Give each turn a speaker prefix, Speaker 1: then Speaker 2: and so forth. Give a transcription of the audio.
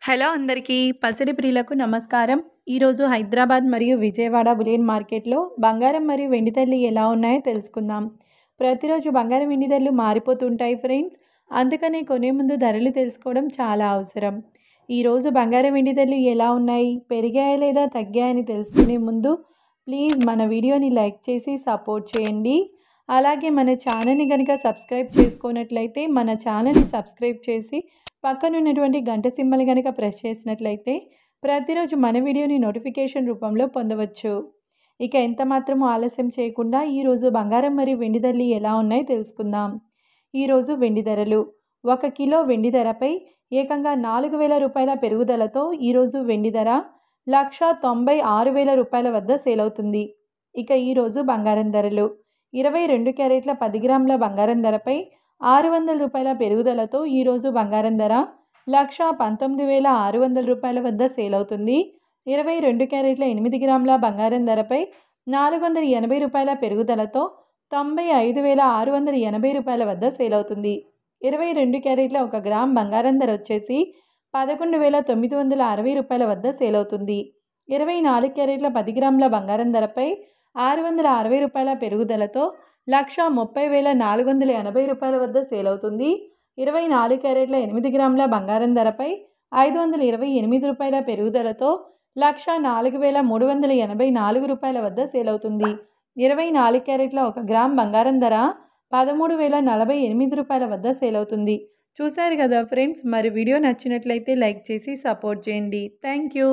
Speaker 1: Hello అందరికీ పసిడి ప్రియులకు నమస్కారం. ఈరోజు హైదరాబాద్ మరియు విజయవాడ బులియన్ మార్కెట్లో బంగారం మరియు వెండి ధరలు ఎలా ఉన్నాయో తెలుసుకుందాం. ప్రతిరోజు బంగారం వెండి ధరలు మారిపోతుంటాయి ఫ్రెండ్స్. అందుకనే కొనే ముందు ధరలు తెలుసుకోవడం చాలా అవసరం. ఈరోజు బంగారం వెండి ధరలు ఎలా ఉన్నాయి, పెరిగాయా లేదా తగ్గాయని తెలుసుకునే ముందు ప్లీజ్ మన వీడియోని లైక్ చేసి సపోర్ట్ చేయండి. అలాగే మన ఛానల్ని కనుక సబ్స్క్రైబ్ చేసుకోనట్లయితే మన ఛానల్ని సబ్స్క్రైబ్ చేసి పక్కనున్నటువంటి గంట సింబల్ కనుక ప్రెస్ చేసినట్లయితే ప్రతిరోజు మన వీడియోని నోటిఫికేషన్ రూపంలో పొందవచ్చు. ఇక ఎంత మాత్రము ఆలస్యం చేయకుండా ఈరోజు బంగారం మరియు వెండి ధరలు ఎలా ఉన్నాయో తెలుసుకుందాం. ఈరోజు వెండి ధరలు 1 కిలో వెండి ధరపై ఏకంగా 4,000 రూపాయల పెరుగుదలతో ఈరోజు వెండి ధర 1,96,000 రూపాయల వద్ద సేల్ అవుతుంది. ఇక ఈరోజు బంగారం ధరలు 22 క్యారెట్ల 10 గ్రాముల బంగారం ధరపై 600 రూపాయల పెరుగుదలతో ఈరోజు బంగారం ధర 1,19,600 రూపాయల వద్ద సేల్ అవుతుంది. 22 క్యారెట్ల 8 గ్రాముల బంగారం ధరపై 480 రూపాయల పెరుగుదలతో 95,680 రూపాయల వద్ద సేల్ అవుతుంది. 22 క్యారెట్ల 1 గ్రామ్ బంగారం ధర వచ్చేసి 11,960 రూపాయల వద్ద సేల్ అవుతుంది. 24 క్యారెట్ల 10 గ్రాముల బంగారం ధరపై 660 రూపాయల పెరుగుదలతో 1,30,480 రూపాయల వద్ద సేల్ అవుతుంది. 24 క్యారెట్ల 8 గ్రాముల బంగారం ధరపై 528 రూపాయల పెరుగుదలతో 1,04,384 రూపాయల వద్ద సేల్ అవుతుంది. 24 క్యారెట్ల 1 గ్రామ్ బంగారం ధర 13,048 రూపాయల వద్ద సేల్ అవుతుంది. చూశారు కదా ఫ్రెండ్స్, మరి వీడియో నచ్చినట్లయితే లైక్ చేసి సపోర్ట్ చేయండి. Thank you.